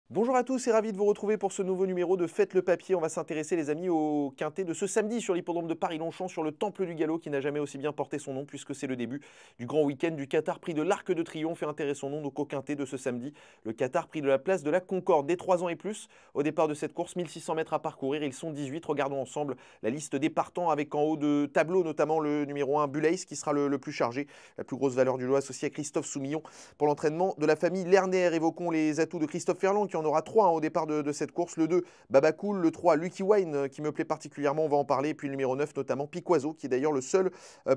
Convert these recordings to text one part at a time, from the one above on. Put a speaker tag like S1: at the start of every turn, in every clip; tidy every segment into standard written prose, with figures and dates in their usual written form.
S1: Bonjour à tous et ravi de vous retrouver pour ce nouveau numéro de Faites le papier. On va s'intéresser les amis au quintet de ce samedi sur l'hippodrome de Paris-Longchamp sur le Temple du Galop qui n'a jamais aussi bien porté son nom puisque c'est le début du grand week-end du Qatar Prix de l'Arc de Triomphe et intéressons nous donc au quintet de ce samedi. Le Qatar Prix de la place de la Concorde des 3 ans et plus. Au départ de cette course, 1600 mètres à parcourir, ils sont 18. Regardons ensemble la liste des partants avec en haut de tableau notamment le numéro 1 Bulace qui sera le plus chargé, la plus grosse valeur du lot associée à Christophe Soumillon pour l'entraînement de la famille Lerner. Évoquons les atouts de Christophe Ferland qui en aura 3 au départ de cette course. Le 2, Babacool. Le 3, Lucky Wine, qui me plaît particulièrement, on va en parler. Et puis le numéro 9, notamment Piquoiseau, qui est d'ailleurs le seul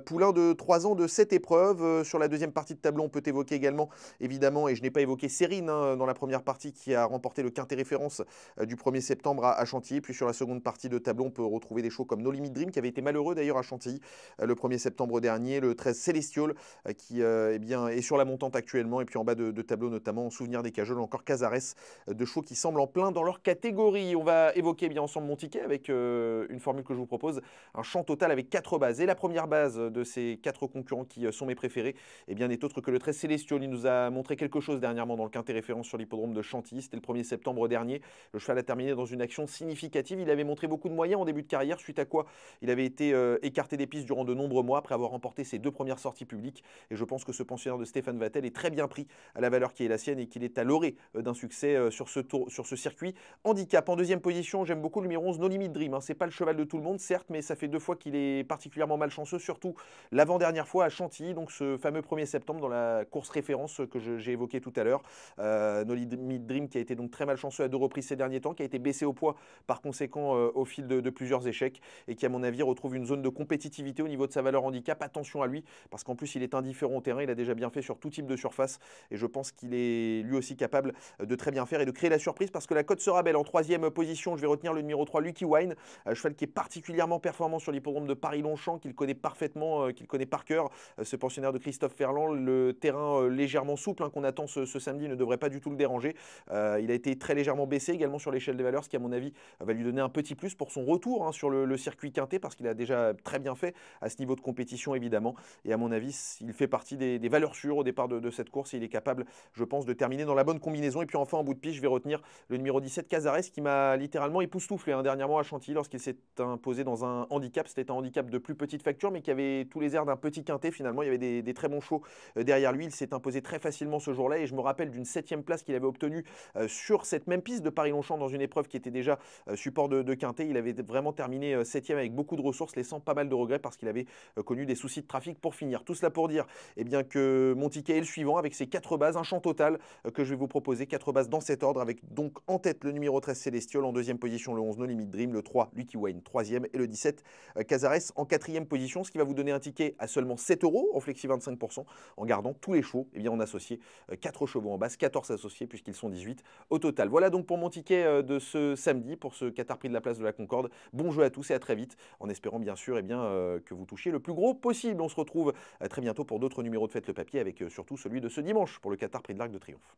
S1: poulain de 3 ans de cette épreuve. Sur la deuxième partie de tableau, on peut évoquer également, évidemment, et je n'ai pas évoqué Sérine dans la première partie, qui a remporté le quintet référence du 1er septembre à Chantilly. Puis sur la seconde partie de tableau, on peut retrouver des chevaux comme No Limit Dream, qui avait été malheureux d'ailleurs à Chantilly le 1er septembre dernier. Le 13, Celestial, qui eh bien, est sur la montante actuellement. Et puis en bas de tableau, notamment, en souvenir des cajoles, encore Cazares, de chevaux qui semblent en plein dans leur catégorie. On va évoquer bien ensemble mon ticket avec une formule que je vous propose, un champ total avec 4 bases. Et la première base de ces 4 concurrents qui sont mes préférés, eh bien n'est autre que le 13 Célestial. Il nous a montré quelque chose dernièrement dans le quintet référence sur l'hippodrome de Chantilly. C'était le 1er septembre dernier. Le cheval a terminé dans une action significative. Il avait montré beaucoup de moyens en début de carrière, suite à quoi il avait été écarté des pistes durant de nombreux mois après avoir remporté ses 2 premières sorties publiques. Et je pense que ce pensionnaire de Stéphane Vattel est très bien pris à la valeur qui est la sienne et qu'il est à l'orée d'un succès sur ce circuit. Handicap en deuxième position, j'aime beaucoup le numéro 11, No Limit Dream. C'est pas le cheval de tout le monde, certes, mais ça fait 2 fois qu'il est particulièrement malchanceux, surtout l'avant-dernière fois à Chantilly, donc ce fameux 1er septembre dans la course référence que j'ai évoqué tout à l'heure. No Limit Dream qui a été donc très malchanceux à 2 reprises ces derniers temps, qui a été baissé au poids par conséquent au fil de plusieurs échecs et qui à mon avis retrouve une zone de compétitivité au niveau de sa valeur handicap. Attention à lui parce qu'en plus il est indifférent au terrain, il a déjà bien fait sur tout type de surface et je pense qu'il est lui aussi capable de très bien faire et de créer la surprise parce que la cote sera belle. En troisième position, je vais retenir le numéro 3, Lucky Wine, cheval qui est particulièrement performant sur l'hippodrome de Paris-Longchamp, qu'il connaît parfaitement, qu'il connaît par cœur, ce pensionnaire de Christophe Ferland. Le terrain légèrement souple qu'on attend ce samedi ne devrait pas du tout le déranger. Il a été très légèrement baissé également sur l'échelle des valeurs, ce qui à mon avis va lui donner un petit plus pour son retour sur le circuit quintet, parce qu'il a déjà très bien fait à ce niveau de compétition évidemment. Et à mon avis, il fait partie des valeurs sûres au départ de cette course et il est capable, je pense, de terminer dans la bonne combinaison. Et puis enfin, en bout de piste, je vais retenir le numéro 17, Cazares, qui m'a littéralement époustouflé dernièrement à Chantilly lorsqu'il s'est imposé dans un handicap. C'était un handicap de plus petite facture, mais qui avait tous les airs d'un petit quintet finalement. Il y avait des très bons chevaux derrière lui. Il s'est imposé très facilement ce jour-là et je me rappelle d'une 7e place qu'il avait obtenue sur cette même piste de Paris-Longchamp dans une épreuve qui était déjà support de quintet. Il avait vraiment terminé 7e avec beaucoup de ressources, laissant pas mal de regrets parce qu'il avait connu des soucis de trafic pour finir. Tout cela pour dire eh bien, que mon ticket est le suivant avec ses 4 bases, un champ total que je vais vous proposer, 4 bases dans cet ordre avec donc en tête le numéro 13 Celestial, en deuxième position le 11 No Limit Dream, le 3 Lucky Wayne, troisième et le 17 Cazares en quatrième position, ce qui va vous donner un ticket à seulement 7 € en flexi 25% en gardant tous les chevaux. Eh bien, on associe 4 chevaux en base, 14 associés puisqu'ils sont 18 au total. Voilà donc pour mon ticket de ce samedi pour ce Qatar Prix de la place de la Concorde. Bon jeu à tous et à très vite en espérant bien sûr eh bien, que vous touchiez le plus gros possible. On se retrouve très bientôt pour d'autres numéros de Faites le papier avec surtout celui de ce dimanche pour le Qatar Prix de l'Arc de Triomphe.